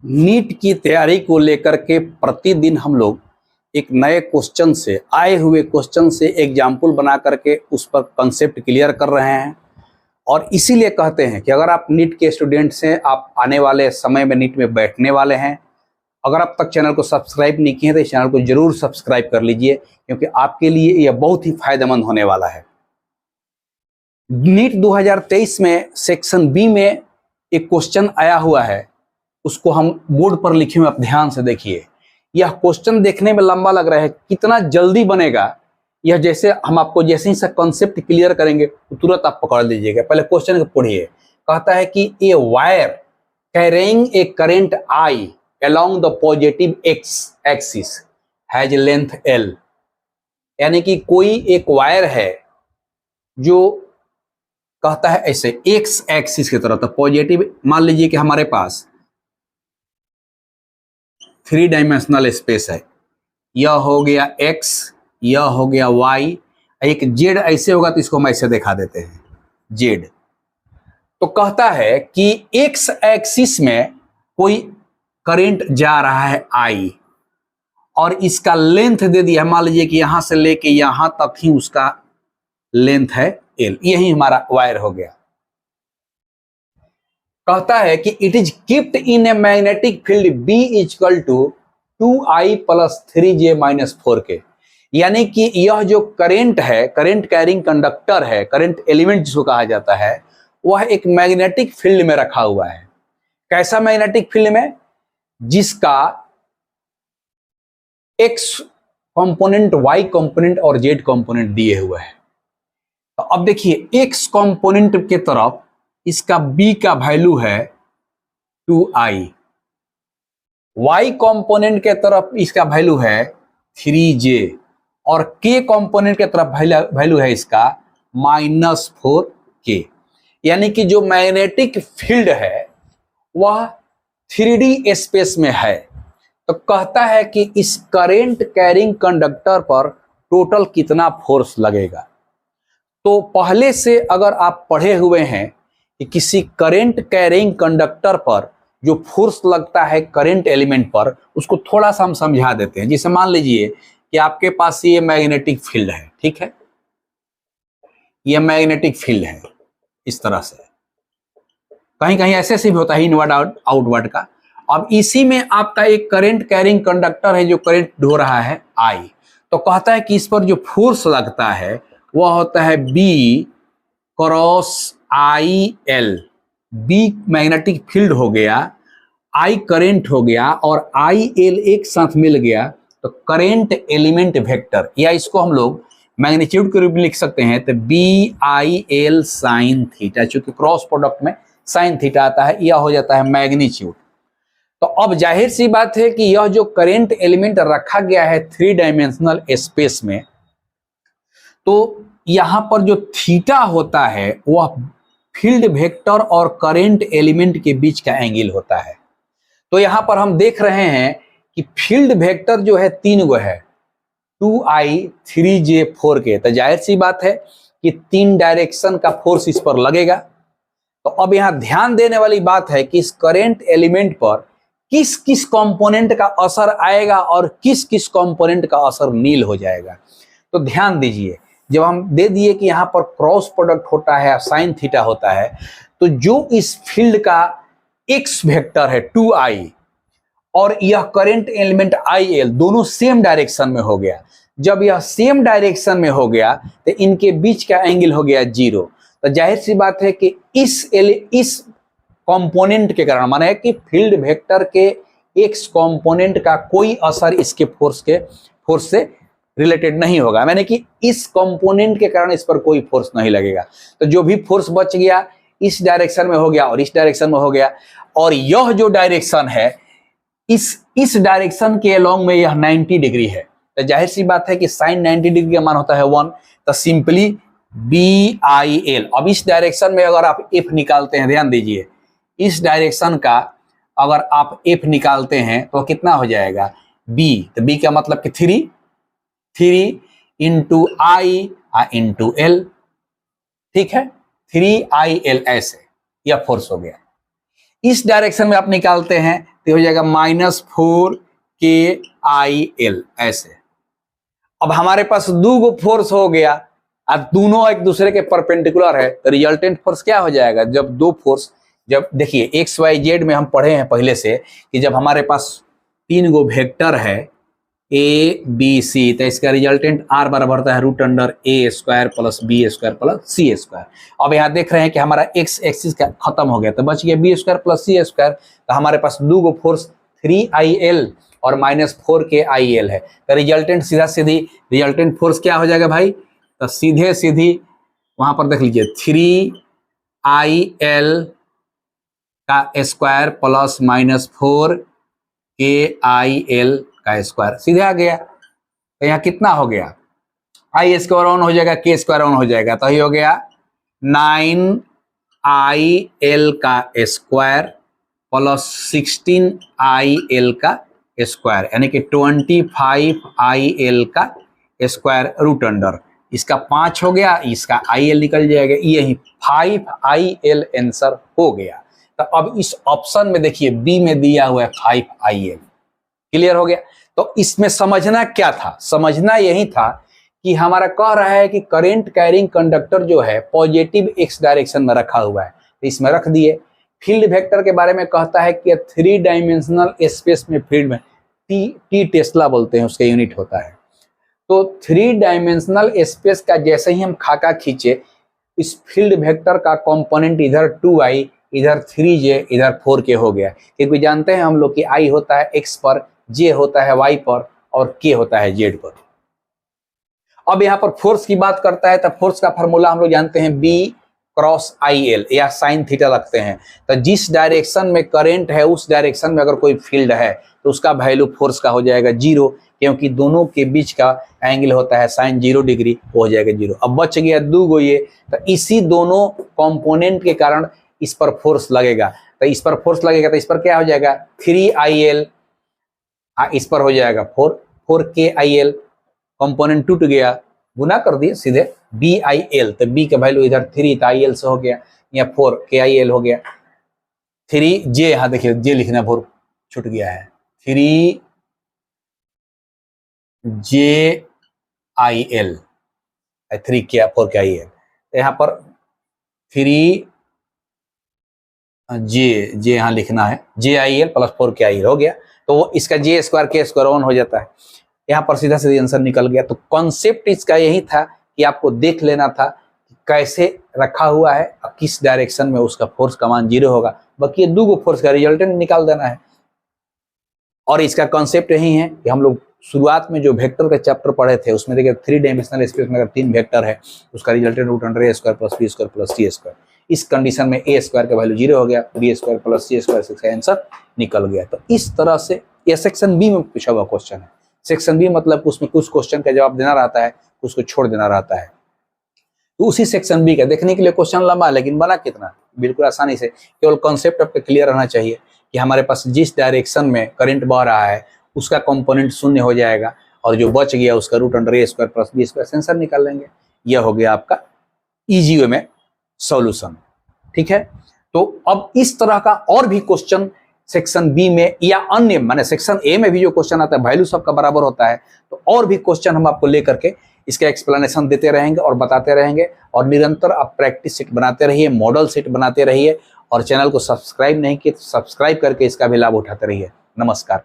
NEET की तैयारी को लेकर के प्रतिदिन हम लोग एक नए क्वेश्चन से आए हुए क्वेश्चन से एग्जाम्पल बना करके उस पर कंसेप्ट क्लियर कर रहे हैं। और इसीलिए कहते हैं कि अगर आप नीट के स्टूडेंट्स हैं, आप आने वाले समय में नीट में बैठने वाले हैं, अगर अब तक चैनल को सब्सक्राइब नहीं किए हैं तो इस चैनल को जरूर सब्सक्राइब कर लीजिए, क्योंकि आपके लिए यह बहुत ही फायदेमंद होने वाला है। नीट 2023 में सेक्शन बी में एक क्वेश्चन आया हुआ है, उसको हम बोर्ड पर लिखे हुए आप ध्यान से देखिए। यह क्वेश्चन देखने में लंबा लग रहा है, कितना जल्दी बनेगा यह, जैसे हम आपको जैसे ही से कॉन्सेप्ट क्लियर करेंगे तो तुरंत आप पकड़ लीजिएगा। पहले क्वेश्चन को पढ़िए। कहता है कि a wire carrying a current I along the positive x axis has length l, यानी कि कोई एक वायर है जो कहता है ऐसे x एक्सिस की तरफ, तो पॉजिटिव मान लीजिए कि हमारे पास 3 डायमेंशनल स्पेस है, यह हो गया x, यह हो गया y, एक z ऐसे होगा तो इसको हम ऐसे दिखा देते हैं z। तो कहता है कि x एक्सिस में कोई करंट जा रहा है I और इसका लेंथ दे दिया, मान लीजिए कि यहां से लेके यहां तक ही उसका लेंथ है L, यही हमारा वायर हो गया। कहता है कि it is keeped in a magnetic field B equal to 2I plus 3J minus 4K, यानी कि यह जो करंट है, करंट कैरिंग कंडक्टर है, करंट एलिमेंट जिसको कहा जाता है, वह एक मैग्नेटिक फील्ड में रखा हुआ है। कैसा मैग्नेटिक फील्ड में? जिसका x कंपोनेंट, y कंपोनेंट और z कंपोनेंट दिए हुए हैं। तो अब देखिए x कंपोनेंट के तरफ इसका b का वैल्यू है 2i, y कंपोनेंट के तरफ इसका वैल्यू है 3j और k कंपोनेंट के तरफ वैल्यू है इसका -4k, यानी कि जो मैग्नेटिक फील्ड है वह 3D स्पेस में है। तो कहता है कि इस करंट कैरिंग कंडक्टर पर टोटल कितना फोर्स लगेगा। तो पहले से अगर आप पढ़े हुए हैं कि किसी करंट कैरिंग कंडक्टर पर जो फोर्स लगता है करंट एलिमेंट पर, उसको थोड़ा सा हम समझा देते हैं। जैसे मान लीजिए कि आपके पास ये मैग्नेटिक फील्ड है, ठीक है, ये मैग्नेटिक फील्ड है इस तरह से, कहीं कहीं ऐसे से भी होता है इनवर्ड आउटवर्ड का। अब इसी में आपका एक करंट कैरिंग कंडक्टर है जो करंट ढो रहा है I, तो कहता है कि इस पर जो फोर्स लगता है वह होता है B cross IL। B magnetic field हो गया, I करंट हो गया और IL एक साथ मिल गया तो करंट एलिमेंट वेक्टर, या इसको हम लोग मैग्नीट्यूड के रूप में लिख सकते हैं तो BIL साइन थीटा, चूंकि क्रॉस प्रोडक्ट में साइन थीटा आता है, यह हो जाता है मैग्नीट्यूड। तो अब जाहिर सी बात है कि यह जो करंट एलिमेंट रखा गया है 3 डायमेंशनल स्पेस में, तो यहां पर जो थीटा होता है वह फील्ड वेक्टर और करंट एलिमेंट के बीच का एंगल होता है। तो यहां पर हम देख रहे हैं कि फील्ड वेक्टर जो है 3 गो है, 2I 3J 4K, तो जाहिर सी बात है कि 3 डायरेक्शन का फोर्स इस पर लगेगा। तो अब यहां ध्यान देने वाली बात है कि इस करंट एलिमेंट पर किस किस कंपोनेंट का असर आएगा और किस किस कंपोनेंट का असर नील हो जाएगा। तो ध्यान दीजिए, जब हम दे दिए कि यहां पर क्रॉस प्रोडक्ट होता है, साइन थीटा होता है, तो जो इस फील्ड का x वेक्टर है 2I और यह करंट एलिमेंट IL दोनों सेम डायरेक्शन में हो गया। जब यह सेम डायरेक्शन में हो गया तो इनके बीच का एंगल हो गया 0। तो जाहिर सी बात है कि इस कंपोनेंट के कारण, माने कि फील्ड वेक्टर के x कंपोनेंट का कोई असर इसके फोर्स से रिलेटेड नहीं होगा, माने कि इस कंपोनेंट के कारण इस पर कोई फोर्स नहीं लगेगा। तो जो भी फोर्स बच गया इस डायरेक्शन में हो गया और इस डायरेक्शन में हो गया, और यह जो डायरेक्शन है इस डायरेक्शन के अलोंग में यह 90 डिग्री है। तो जाहिर सी बात है कि साइन 90 डिग्री का मान होता है 1, तो सिंपली BIL। अब इस डायरेक्शन में अगर आप F निकालते हैं, ध्यान दीजिए, इस डायरेक्शन का अगर आप F निकालते हैं तो कितना हो जाएगा B, तो B का मतलब कि 3 इंटू I इंटू L, ठीक है, 3IL ऐसे यह फोर्स हो गया। इस डायरेक्शन में आप निकालते हैं तो हो जाएगा -4KIL ऐसे। अब हमारे पास दो फोर्स हो गया और दोनों एक दूसरे के परपेंडिकुलर है, तो रिजल्टेंट फोर्स क्या हो जाएगा? जब दो फोर्स, जब देखिए XYZ में हम पढ़े हैं पहले से कि जब हमारे पास 3 गो वेक्टर है ABC, तो इसका रिजल्टेंट R बराबर होता है √A² + B² + C²। अब यहाँ देख रहे हैं कि हमारा X एक्सिस का खत्म हो गया, तो बच गया B² + C²। तो हमारे पास दो गो फोर्स 3IL और -4KIL है, तो रिजल्टेंट सीधा सीधी रिजल्टेंट फोर्स क्या हो जाएगा भाई? तो सीधे सीधी वहां पर देख लीजिए 3IL का स्क्वायर प्लस -4KIL का स्क्वायर सीधे आ गया। तो यहाँ कितना हो गया? I² ऑन हो जाएगा, K² ऑन हो जाएगा, तो ये हो गया 9IL का स्क्वायर प्लस 16IL का स्क्वायर, यानी कि 25IL का स्क्वायर रूट अंडर। इसका 5 हो गया, इसका IL निकल जाएगा, यही 5IL आंसर हो गया। तो अब इस ऑप्शन में देखिए बी में दिया हुआ है 5IL। क्लियर हो गया? तो इसमें समझना क्या था? समझना यही था कि हमारा कह रहा है कि करंट कैरिंग कंडक्टर जो है पॉजिटिव x डायरेक्शन में रखा हुआ है, तो इसमें रख दिए। फील्ड वेक्टर के बारे में कहता है कि 3 डायमेंशनल स्पेस में फील्ड में टी टेस्ला बोलते हैं, उसका यूनिट होता है। तो 3 डायमेंशनल स्पेस का जैसे ही हम खाका खींचे, इस फील्ड वेक्टर का कंपोनेंट इधर 2I, इधर 3J, इधर 4K हो गया, क्योंकि जानते हैं हम लोग कि I होता है X पर, J होता है Y पर और K होता है Z पर। अब यहाँ पर फोर्स की बात करता है, तो फोर्स का फॉर्मूला हम लोग जानते हैं B क्रॉस IL या साइन थीटा रखते हैं। तो जिस डायरेक्शन में करंट है उस डायरेक्शन में अगर कोई फील्ड है तो उसका वैल्यू फोर्स का हो जाएगा 0, क्योंकि दोनों के बीच का एंगल होता है साइन 0 डिग्री, हो जाएगा 0। अब बच गया दो गो ये, तो इसी दोनों कंपोनेंट के कारण इस पर फोर्स लगेगा। तो इस पर फोर्स लगेगा तो इस पर क्या हो जाएगा? 3IL, इस पर हो जाएगा 4KIL, कंपोनेंट टूट गया, गुना कर दिए सीधे BIL, तो B का वैल्यू इधर 3 तो IL से हो गया, या 4KIL हो गया। 3J, यहाँ देखिए J लिखना भूल छूट गया है, 3JIL 4KIL, यहाँ पर 3J यहाँ लिखना है, JIL + 4KIL हो गया। तो वो इसका J² K² ऑन हो जाता है, यहाँ पर सीधा सीधा आंसर निकल गया। तो कॉन्सेप्ट इसका यही था कि आपको देख लेना था कि कैसे रखा हुआ है और किस डायरेक्शन में उसका फोर्स का मान 0 होगा, बाकी ये दो गो फोर्स का रिजल्टेंट निकाल देना है। और इसका कॉन्सेप्ट यही है कि हम लोग शुरुआत में जो वेक्टर का चैप्टर पढ़े थे उसमें देखिए 3 डायमेंशनल स्पेस में अगर 3 वेक्टर है उसका रिजल्टेंट √A² + B² + C²। इस कंडीशन में A² का वैल्यू 0 हो गया, B² + C² से इसका आंसर निकल गया। तो इस तरह से यह सेक्शन बी में पूछा हुआ क्वेश्चन है। सेक्शन बी मतलब उसमें कुछ क्वेश्चन का जवाब देना रहता है, कुछ को छोड़ देना रहता है। तो उसी सेक्शन बी का देखने के लिए क्वेश्चन लंबा, लेकिन बना कितना बिल्कुल आसानी से, केवल कॉन्सेप्ट आपका क्लियर रहना चाहिए कि हमारे पास जिस डायरेक्शन में करंट बह रहा है उसका कंपोनेंट 0 हो जाएगा और जो बच गया उसका √A² + B² आंसर निकाल लेंगे। यह हो गया आपका इजी वे में सॉल्यूशन। ठीक है, तो अब इस तरह का और भी क्वेश्चन सेक्शन बी में या अन्य माने सेक्शन ए में भी जो क्वेश्चन आता है वैल्यू सबका बराबर होता है, तो और भी क्वेश्चन हम आपको लेकर के इसका एक्सप्लेनेशन देते रहेंगे और बताते रहेंगे। और निरंतर आप प्रैक्टिस सेट बनाते रहिए, मॉडल सेट बनाते रहिए, और चैनल को सब्सक्राइब नहीं किए तो सब्सक्राइब करके इसका भी लाभ उठाते रहिए। नमस्कार।